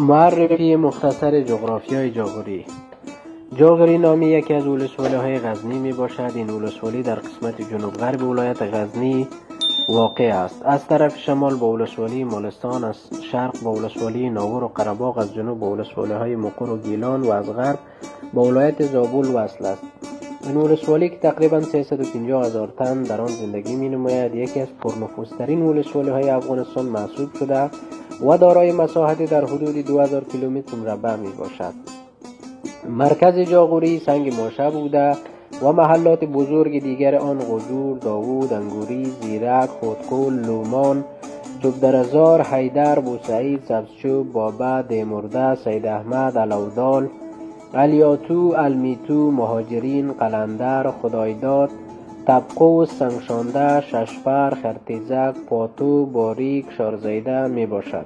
معرفی مختصر جغرافیای جاغوری. جاغوری نامی یکی از ولسوالی‌های غزنی می باشد. این ولسوالی در قسمت جنوب غرب ولایت غزنی واقع است. از طرف شمال با ولسوالی مالستان، از شرق با ولسوالی ناور و قره‌باغ، از جنوب با ولسوالی‌های مقر و گیلان و از غرب با ولایت زابل وصل است. این ولسوالی که تقریباً 350,000 تن در آن زندگی می نماید، یکی از پرنفوذترین ولسوالی‌های افغانستان محسوب شده و دارای مساحتی در حدود 2000 کیلومتر مربع می باشد. مرکز جاغوری سنگ ماشه بوده و محلات بزرگ دیگر آن غجور، داوود، انگوری، زیرک، خودکول، لومان، چوبدرزار، حیدر، بوسعید، سبزچوب، بابه، دیمرده، سید احمد، علودال، علیاتو، المیتو، مهاجرین، قلندر، خدایداد، تبقوس، سنگشانده، ششپر، خرتیزک، پاتو، باریک، شارزیده می باشد.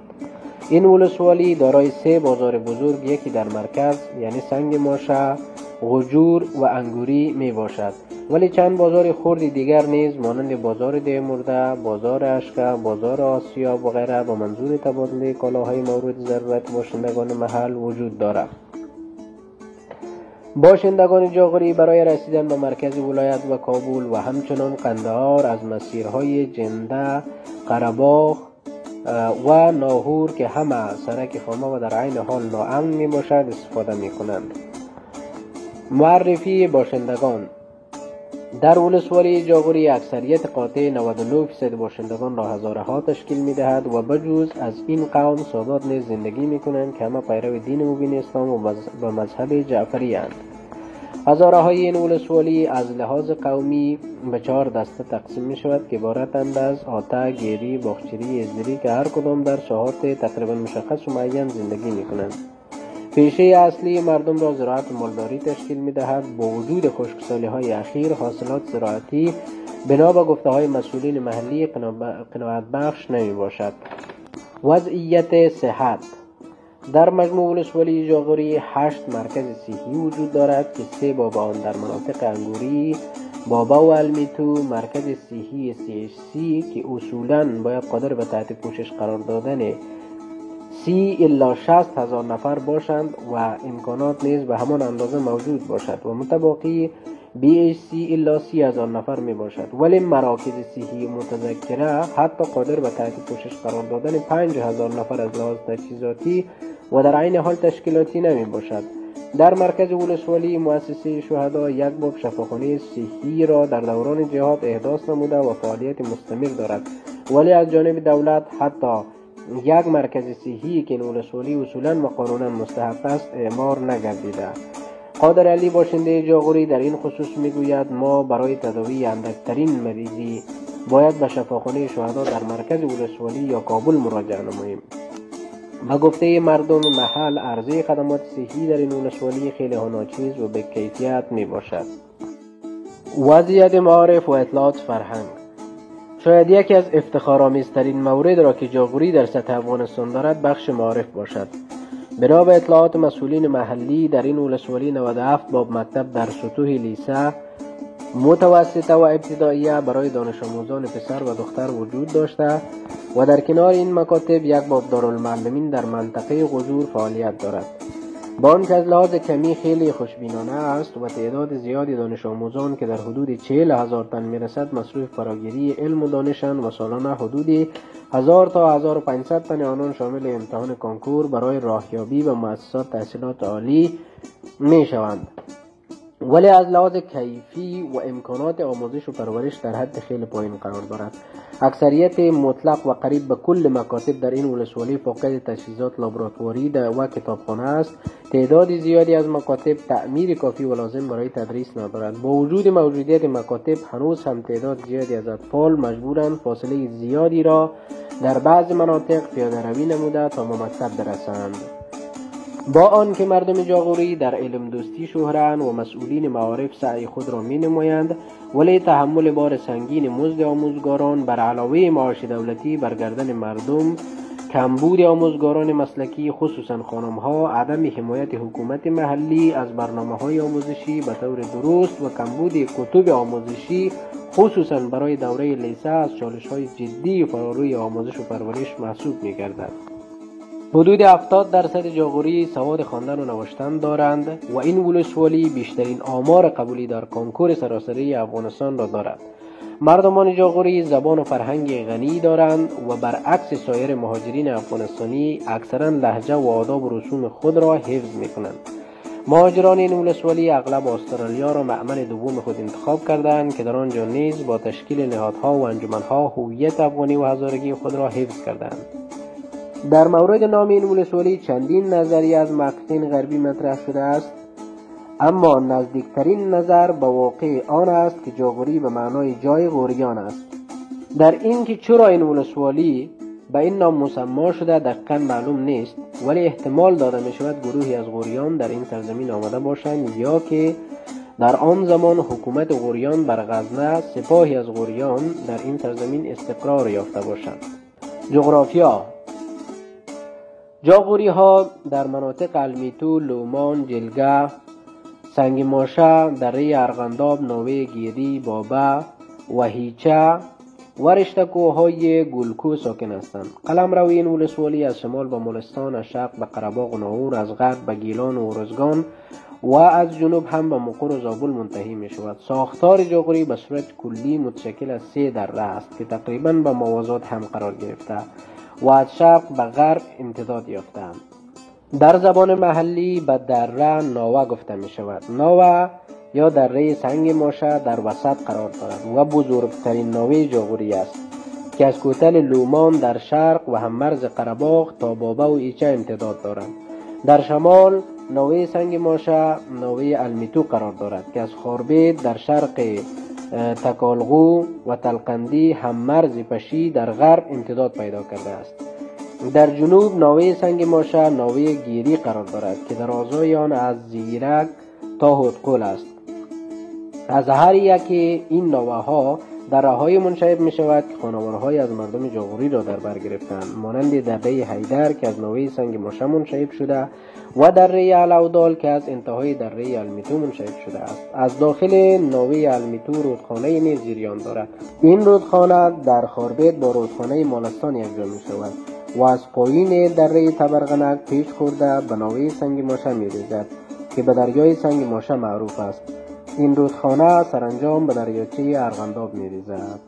این ولسوالی دارای 3 بازار بزرگ، یکی در مرکز یعنی سنگ ماشه، غجور و انگوری می باشد، ولی چند بازار خرد دیگر نیز مانند بازار دیمرده، بازار اشکه، بازار آسیاب و غیره با منظور تبادل کالاهای مورد ضرورت باشندگان محل وجود دارد. باشندگان جاغوری برای رسیدن به مرکز ولایت و کابل و همچنان قندهار از مسیرهای جنده، قره‌باغ و ناهور که همه سرک خامه و در عین حال ناامن می باشد استفاده می کنند. معرفی باشندگان. در ولسوالی جاغوری اکثریت قاطع 99% باشندگان را هزاره ها تشکیل می دهد و بجز از این قوم سادات نیز زندگی می کنند که همه پیرو دین مبین اسلام و مذهب جعفری اند. هزاره های این ولسوالی از لحاظ قومی به 4 دسته تقسیم می شود که عبارتند از آته، گیری، باغچری، ازدری که هر کدام در ساحات تقریبا مشخص و معین زندگی می کنند. پیشه اصلی مردم را زراعت و مالداری تشکیل می دهد. با وجود خشکسالی های اخیر حاصلات زراعتی بنا به گفته های مسئولین محلی قناعت بخش نمی باشد. وضعیت صحت. در مجموع ولسوالی جاغوری 8 مرکز صحی وجود دارد که 3 بابا آن در مناطق انگوری، بابه و المیتو، مرکز صحی CHC که اصولاً باید قادر به تحت پوشش قرار دادن 30 الی 60 هزار نفر باشند و امکانات نیز به همان اندازه موجود باشد و متباقی BHC الی 30,000 نفر می باشد، ولی مراکز صحی متذکره حتی قادر به تحت پوشش قرار دادن 5,000 نفر از لحاظ تجهیزاتی و در عین حال تشکیلاتی نمی باشد. در مرکز ولسوالی مؤسسه شهدا یک باب شفاخانه صحی را در دوران جهاد احداث نموده و فعالیت مستمر دارد، ولی از جانب دولت حتی یک مرکز صحی که این ولسوالی اصولاً و قانونا مستحق است اعمار نگردیده. قادر علی باشنده جاغوری در این خصوص میگوید ما برای تداوی اندکترین مریضی باید به شفاخانه شهدا در مرکز ولسوالی یا کابل مراجعه نماییم. به گفته مردم محل عرضه خدمات صحی در این ولسوالی خیلی ناچیز و به کیفیت می باشد. وضعیت معارف و اطلاعات فرهنگ. شاید یکی از افتخارآمیزترین مورد را که جاغوری در سطح افغانستان دارد بخش معارف باشد. بنا به اطلاعات مسئولین محلی در این ولسوالی 97 باب مکتب در سطوح لیسه متوسطه و ابتدائیه برای دانش آموزان پسر و دختر وجود داشته و در کنار این مکاتب یک باب دارالمعلمین در منطقه غجور فعالیت دارد. با آنکه از لحاظ کمی خیلی خوشبینانه است و تعداد زیادی دانش آموزان که در حدود 40,000 تن میرسد مصروف فراگیری علم و دانشند و سالانه حدود 1000 تا 1500 تن آنان شامل امتحان کنکور برای راهیابی به مؤسسات تحصیلات عالی می شوند، ولی از لحاظ کیفی و امکانات آموزش و پرورش در حد خیلی پایین قرار دارد. اکثریت مطلق و قریب به کل مکاتب در این ولسوالی فاقد تجهیزات لابراتواری و کتابخانه است. تعداد زیادی از مکاتب تعمیر کافی و لازم برای تدریس ندارد. با وجود موجودیت مکاتب هنوز هم تعداد زیادی از اطفال مجبورند فاصله زیادی را در بعض مناطق پیاده روی نموده تا به مکتب برسند. با آنکه مردم جاغوری در علم دوستی شهرند و مسئولین معارف سعی خود را می نمایند، ولی تحمل بار سنگین مزد آموزگاران بر علاوه معاش دولتی بر گردن مردم، کمبود آموزگاران مسلکی خصوصا خانم‌ها، عدم حمایت حکومت محلی از برنامه‌های آموزشی به طور درست و کمبود کتب آموزشی خصوصا برای دوره لیسه از چالش‌های جدی فراروی آموزش و پرورش محسوب می‌گردد. حدود 70% جاغوری سواد خواندن و نوشتن دارند و این ولسوالی بیشترین آمار قبولی در کنکور سراسری افغانستان را دارد. مردمان جاغوری زبان و فرهنگ غنی دارند و برعکس سایر مهاجرین افغانستانی اکثرا لهجه و آداب و رسوم خود را حفظ می کنند. مهاجران این ولسوالی اغلب استرالیا را معمل دوم خود انتخاب کردند که در آنجا نیز با تشکیل نهادها و انجمنها هویت افغانی و هزارگی خود را حفظ کردند. در مورد نام این ولسوالی چندین نظریه از محققین غربی مطرح شده است، اما نزدیکترین نظر به واقع آن است که جاغوری به معنای جای غوریان است. در این که چرا این ولسوالی به این نام مسما شده دقیقاً معلوم نیست، ولی احتمال داده می شود گروهی از غوریان در این سرزمین آمده باشند یا که در آن زمان حکومت غوریان بر غزنه سپاهی از غوریان در این سرزمین استقرار یافته باشند. جغرافیا: جاغوری ها در مناطق المیتو، لومان، جلگه، سنگ ماشه، دره ارغنداب، ناوه گیری، بابه و هیچه و رشته کوههای گلکو ساکن هستند. قلمرو این ولسوالی از شمال به مولستان، از شرق به قره‌باغ و ناور، از غرب به گیلان و ارزگان و از جنوب هم به مقر و زابل منتهی می شود. ساختار جاغوری به صورت کلی متشکل از 3 دره است که تقریباً به موازات هم قرار گرفته و از شرق به غرب امتداد یافتند. در زبان محلی به دره ناوه گفته می شود. ناوه یا دره سنگ ماشه در وسط قرار دارد و بزرگترین ناوه جاغوری است که از کوتل لومان در شرق و هم مرز قره‌باغ تا بابه و ایچه امتداد دارند. در شمال ناوه سنگ ماشه ناوه المیتو قرار دارد که از خاربید در شرق تکالغو و تلقندی هم مرز پشی در غرب امتداد پیدا کرده است. در جنوب ناوه سنگ ماشه ناوه گیری قرار دارد که در آزای آن از زیرک تا هدقل است. از هر یکی این ناوه ها دره‌های منشعب می شود که خانوارهای از مردم جاغوری را در بر گرفتند، مانند دره حیدر که از ناوه سنگ ماشه منشعب شده و دره الاودال که از انتهای دره المیتو منشعب شده است. از داخل ناوه المیتو رودخانه نیز جریان دارد. این رودخانه در خاربید با رودخانه مالستان یکجا می شود و از پایین دره تبرغنک پیش خورده به ناوه سنگ ماشه می ریزد که به دریای سنگ ماشه معروف است. این رودخانه سرانجام به دریاچه ارغنداب می ریزد.